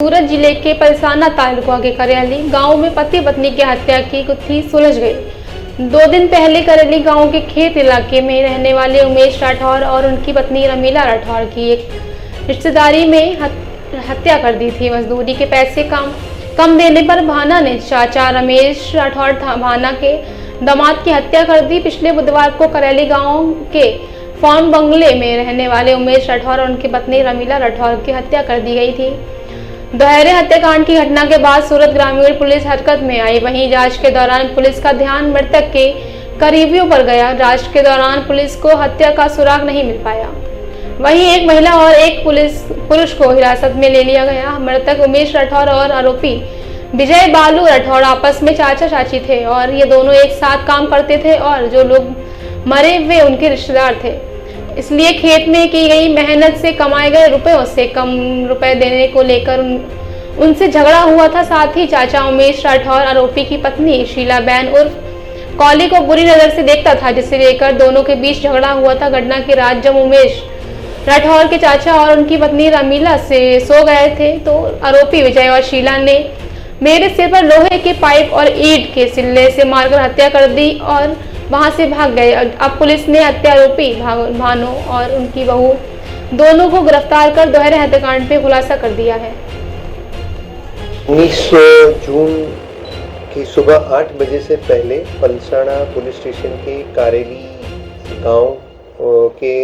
सूरत जिले के पलसाना तालुका के करेली गांव में पति पत्नी की हत्या की गुत्थी सुलझ गई। 2 दिन पहले करेली गांव के खेत इलाके में रहने वाले उमेश राठौर और उनकी पत्नी रमीला राठौर की एक रिश्तेदारी में हत्या कर दी थी। मजदूरी के पैसे कम देने पर भाना ने चाचा रमेश राठौर भाना के दामाद की हत्या कर दी। पिछले बुधवार को करेली गाँव के फार्म बंगले में रहने वाले उमेश राठौर और उनकी पत्नी रमीला राठौर की हत्या कर दी गई थी। दोहरे हत्याकांड की घटना के बाद सूरत ग्रामीण पुलिस हरकत में आई। वहीं जांच के दौरान पुलिस का ध्यान मृतक के करीबियों पर गया। जांच के दौरान पुलिस को हत्या का सुराग नहीं मिल पाया। वहीं एक महिला और एक पुरुष को हिरासत में ले लिया गया। मृतक उमेश राठौर और आरोपी विजय बालू राठौर आपस में चाचा चाची थे और ये दोनों एक साथ काम करते थे और जो लोग मरे वे उनके रिश्तेदार थे, इसलिए खेत में की गई मेहनत से कमाए गए रुपयों से कम रुपए देने को लेकर उनसे झगड़ा हुआ था। साथ ही चाचा उमेश राठौर आरोपी की पत्नी शीला बहन उर्फ कौली को बुरी नजर से देखता था, जिसे लेकर दोनों के बीच झगड़ा हुआ था। घटना की रात जब उमेश राठौर के चाचा और उनकी पत्नी रमीला से सो गए थे तो आरोपी विजय और शीला ने मेरे सिर पर लोहे के पाइप और ईंट के सिल्ले से मारकर हत्या कर दी और वहां से भाग गए। अब पुलिस ने हत्या आरोपी भानु और उनकी बहू दोनों को गिरफ्तार कर दोहरे हत्याकांड पे खुलासा कर दिया है। 19 जून की सुबह 8 बजे से पहले पलसाना पुलिस स्टेशन के कारेली गांव के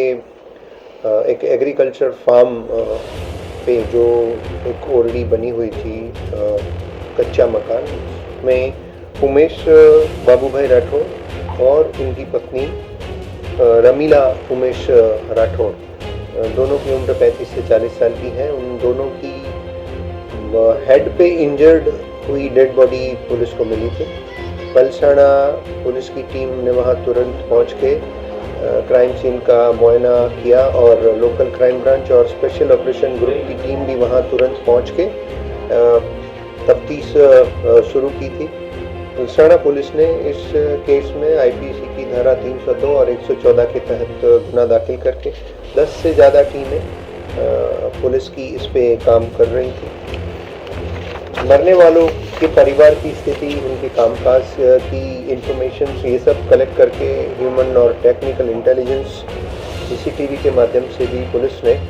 एक एग्रीकल्चर फार्म पे जो एक ओरडी बनी हुई थी, कच्चा मकान में उमेश बाबूभाई राठौर और उनकी पत्नी रमीला उमेश राठौर, दोनों की उम्र 35 से 40 साल की है। उन दोनों की हेड पे इंजर्ड हुई डेड बॉडी पुलिस को मिली थी। पलसाना पुलिस की टीम ने वहां तुरंत पहुंच के क्राइम सीन का मुआयना किया और लोकल क्राइम ब्रांच और स्पेशल ऑपरेशन ग्रुप की टीम भी वहां तुरंत पहुंच के तफ्तीश शुरू की थी। पलसाना पुलिस ने इस केस में आईपीसी की धारा 302 और 114 के तहत गुना दाखिल करके 10 से ज़्यादा टीमें पुलिस की इस पे काम कर रही थी। मरने वालों के परिवार की स्थिति, उनके कामकाज की इंफॉर्मेशन, ये सब कलेक्ट करके ह्यूमन और टेक्निकल इंटेलिजेंस सीसीटीवी के माध्यम से भी पुलिस ने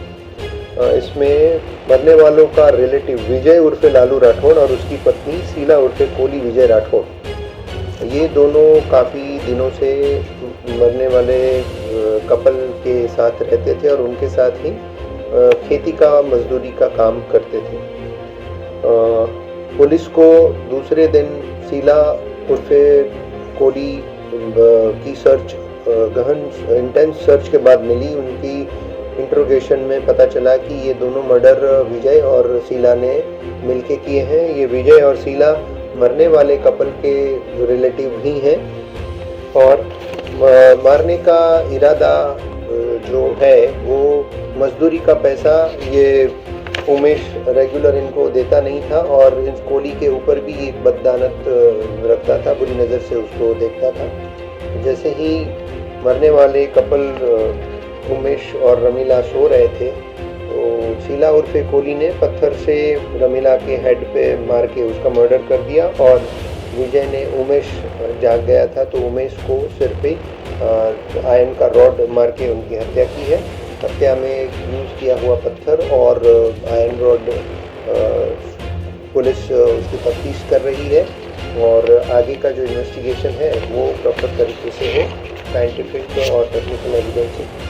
इसमें मरने वालों का रिलेटिव विजय उर्फे लालू राठौर और उसकी पत्नी शीला उर्फे कोली विजय राठौर, ये दोनों काफ़ी दिनों से मरने वाले कपल के साथ रहते थे और उनके साथ ही खेती का मजदूरी का काम करते थे। पुलिस को दूसरे दिन शीला उर्फे कोली की सर्च गहन इंटेंस सर्च के बाद मिली। उनकी इंट्रोगेशन में पता चला कि ये दोनों मर्डर विजय और शीला ने मिलके किए हैं। ये विजय और शीला मरने वाले कपल के रिलेटिव ही हैं और मारने का इरादा जो है वो मजदूरी का पैसा ये उमेश रेगुलर इनको देता नहीं था और इस कोली के ऊपर भी एक बददानत रखता था, बुरी नज़र से उसको देखता था। जैसे ही मरने वाले कपल उमेश और रमीला सो रहे थे तो शीला उर्फे कोली ने पत्थर से रमीला के हेड पे मार के उसका मर्डर कर दिया और विजय ने, उमेश जाग गया था तो उमेश को सिर पे आयरन का रॉड मार के उनकी हत्या की है। हत्या में यूज़ किया हुआ पत्थर और आयरन रॉड पुलिस उसकी तफ्तीश कर रही है और आगे का जो इन्वेस्टिगेशन है वो प्रॉपर तरीके से हो, साइंटिफिक और टेक्निकल एविडेंस